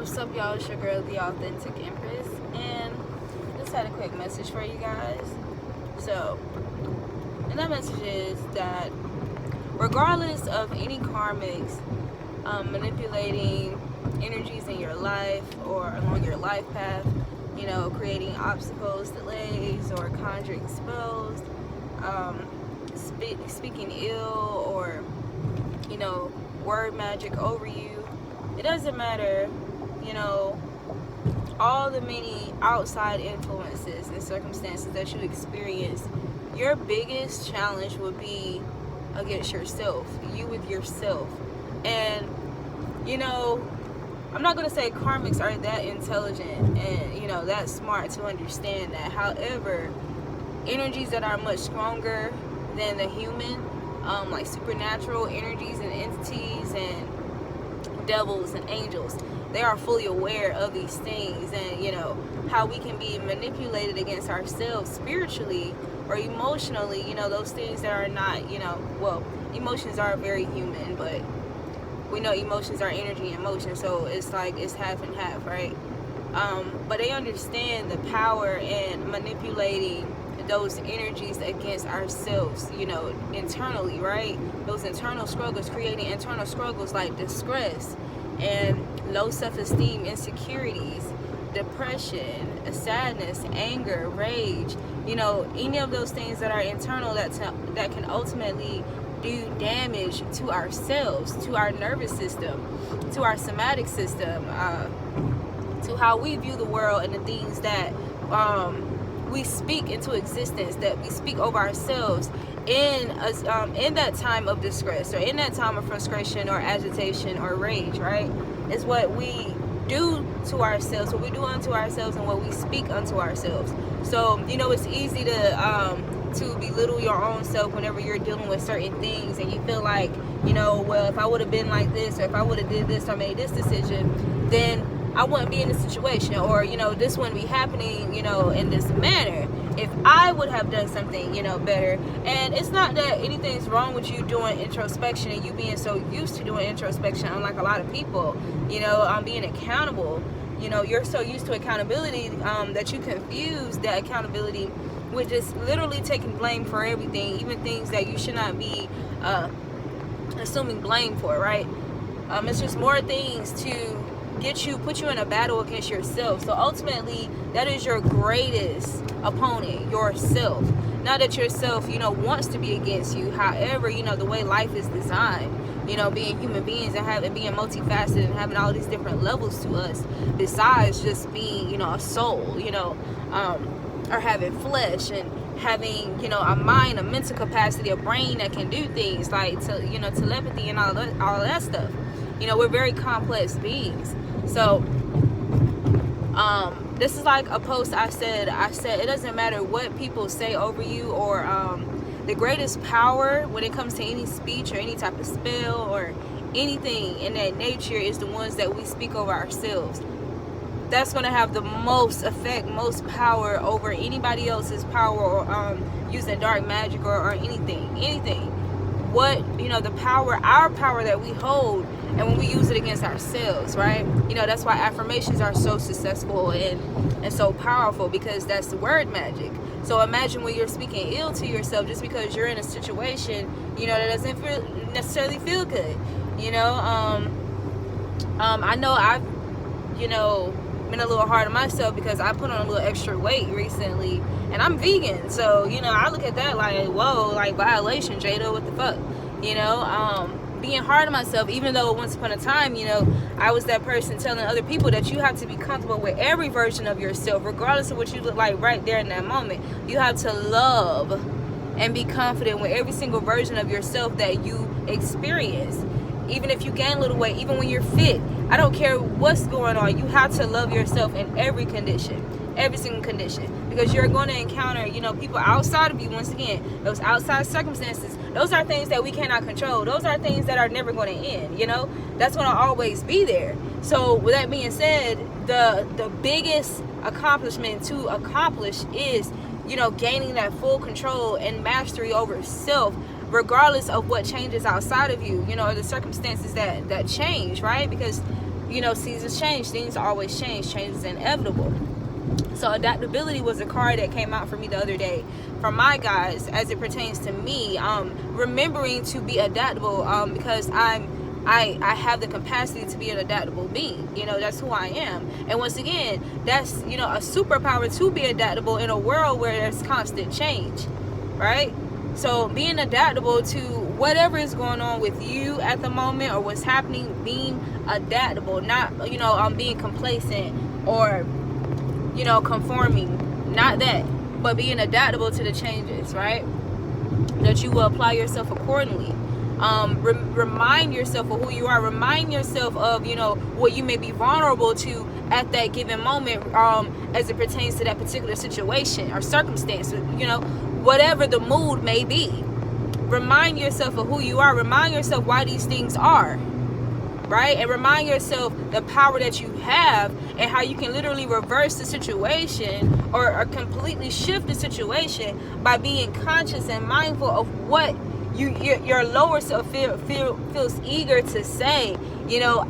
What's up, y'all? It's your girl, the Authentic Empress, and just had a quick message for you guys. So, and that message is that regardless of any karmics manipulating energies in your life or along your life path, you know, creating obstacles, delays, or conjuring spells, speaking ill, or, you know, word magic over you, it doesn't matter, you know, all the many outside influences and circumstances that you experience. Your biggest challenge would be against yourself, you with yourself. And, you know, I'm not going to say karmics are that intelligent and, you know, that smart to understand that. However, energies that are much stronger than the human, like supernatural energies and entities and devils and angels, they are fully aware of these things, and, you know, how we can be manipulated against ourselves spiritually or emotionally. You know, those things that are not, you know, well, emotions are very human, but we know emotions are energy and motion, so it's like it's half and half, right? But they understand the power in manipulating those energies against ourselves, you know, internally, right? Those internal struggles, creating internal struggles like distress and low self-esteem, insecurities, depression, sadness, anger, rage, you know, any of those things that are internal that can ultimately do damage to ourselves, to our nervous system, to our somatic system, to how we view the world and the things that we speak into existence, that we speak over ourselves in that time of distress, or in that time of frustration or agitation or rage, right? It's what we do to ourselves, what we do unto ourselves, and what we speak unto ourselves. So, you know, it's easy to belittle your own self whenever you're dealing with certain things, and you feel like, you know, well, if I would have been like this, or if I would have did this or made this decision, then I wouldn't be in this situation, or, you know, this wouldn't be happening, you know, in this manner if I would have done something, you know, better. And it's not that anything's wrong with you doing introspection and you being so used to doing introspection, unlike a lot of people, you know, being accountable. You know, you're so used to accountability that you confuse that accountability with just literally taking blame for everything, even things that you should not be assuming blame for, right? It's just more things to put you in a battle against yourself. So ultimately, that is your greatest opponent, yourself. Not that yourself, you know, wants to be against you. However, you know, the way life is designed, you know, being human beings and being multifaceted and having all these different levels to us, besides just being, you know, a soul, you know, or having flesh and having, you know, a mind, a mental capacity, a brain that can do things like, you know, telepathy and all that stuff. You know, we're very complex beings. So this is like a post I said it doesn't matter what people say over you, or the greatest power when it comes to any speech or any type of spell or anything in that nature is the ones that we speak over ourselves. That's going to have the most effect, most power over anybody else's power, or using dark magic or anything. What, you know, the power, our power that we hold, and when we use it against ourselves, right? You know, that's why affirmations are so successful and so powerful, because that's the word magic. So imagine when you're speaking ill to yourself just because you're in a situation, you know, that doesn't necessarily feel good. You know, I know I've, you know, been a little hard on myself because I put on a little extra weight recently, and I'm vegan, so, you know, I look at that like, whoa, like, violation, Jada, what the fuck, you know? Being hard on myself, even though once upon a time, you know, I was that person telling other people that you have to be comfortable with every version of yourself, regardless of what you look like right there in that moment. You have to love and be confident with every single version of yourself that you experience. Even if you gain a little weight, even when you're fit, I don't care what's going on, you have to love yourself in every condition, every single condition, because you're going to encounter, you know, people outside of you. Once again, those outside circumstances, those are things that we cannot control. Those are things that are never going to end, you know, that's going to always be there. So with that being said, the biggest accomplishment to accomplish is, you know, gaining that full control and mastery over self, regardless of what changes outside of you, you know, or the circumstances that change, right? Because seasons change. Things always change. Change is inevitable. So adaptability was a card that came out for me the other day from my guys as it pertains to me. Remembering to be adaptable, because I have the capacity to be an adaptable being. That's who I am. And once again, that's, a superpower to be adaptable in a world where there's constant change, right? So being adaptable to whatever is going on with you at the moment or what's happening, being adaptable, not, being complacent or, conforming, not that, but being adaptable to the changes, right? That you will apply yourself accordingly. Remind yourself of who you are. Remind yourself of, what you may be vulnerable to at that given moment, as it pertains to that particular situation or circumstance, whatever the mood may be. Remind yourself of who you are. Remind yourself why these things are, right? And remind yourself the power that you have and how you can literally reverse the situation or completely shift the situation by being conscious and mindful of what your lower self feels eager to say,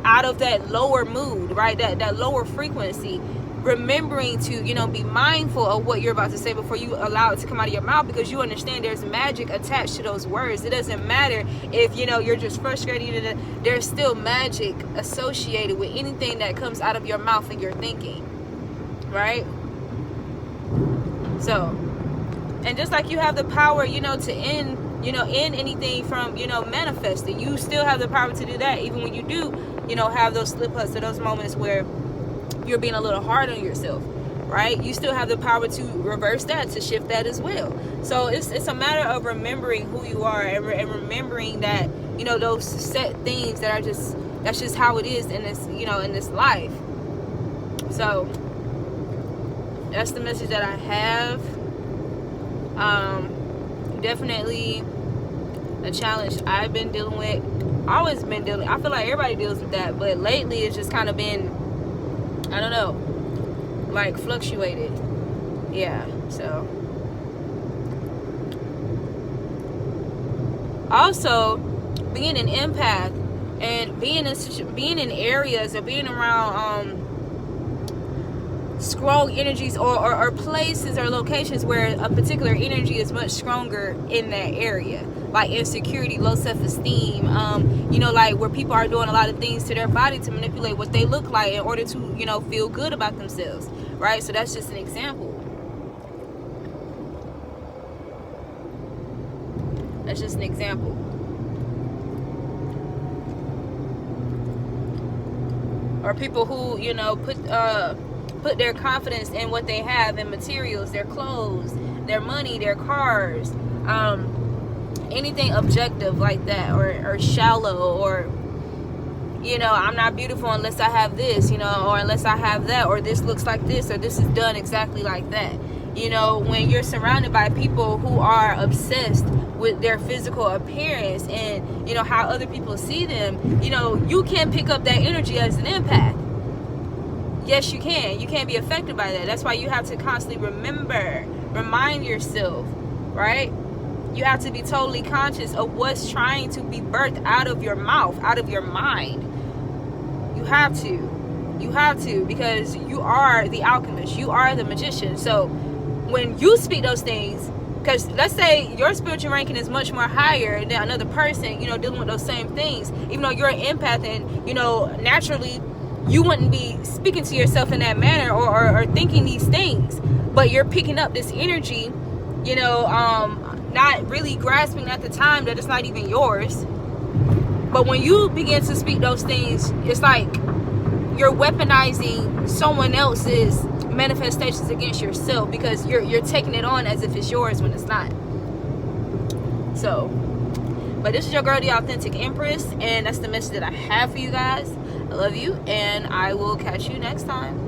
out of that lower mood, right? That lower frequency. Remembering to, be mindful of what you're about to say before you allow it to come out of your mouth, because you understand there's magic attached to those words. It doesn't matter if, you're just frustrated. There's still magic associated with anything that comes out of your mouth and your thinking, right? So, and just like you have the power, to end anything from, manifesting, you still have the power to do that, even when you do, have those slip-ups or those moments where you're being a little hard on yourself, right? You still have the power to reverse that, to shift that as well. So it's a matter of remembering who you are and remembering that, those set things that's just how it is in this, in this life. So that's the message that I have. Definitely a challenge I've been dealing with. Always been dealing. I feel like everybody deals with that, but lately it's just kind of been, I don't know, like fluctuated. Yeah. So also being an empath and being in areas or being around strong energies or places or locations where a particular energy is much stronger in that area, like insecurity, low self-esteem, like where people are doing a lot of things to their body to manipulate what they look like in order to, feel good about themselves, right? So that's just an example. That's just an example. Or people who, put their confidence in what they have, in materials, their clothes, their money, their cars, anything objective like that, or shallow, or I'm not beautiful unless I have this, or unless I have that, or this looks like this, or this is done exactly like that. When you're surrounded by people who are obsessed with their physical appearance and how other people see them, you can pick up that energy as an empath. Yes, you can. You can't be affected by that. That's why you have to constantly remind yourself, right? You have to be totally conscious of what's trying to be birthed out of your mouth, out of your mind. You have to, because you are the alchemist. You are the magician. So when you speak those things, because let's say your spiritual ranking is much more higher than another person, dealing with those same things, even though you're an empath and, naturally, you wouldn't be speaking to yourself in that manner or thinking these things, but you're picking up this energy, not really grasping at the time that it's not even yours. But when you begin to speak those things, it's like you're weaponizing someone else's manifestations against yourself, because you're taking it on as if it's yours when it's not. So, but this is your girl, the Authentic Empress, and that's the message that I have for you guys. I love you, and I will catch you next time.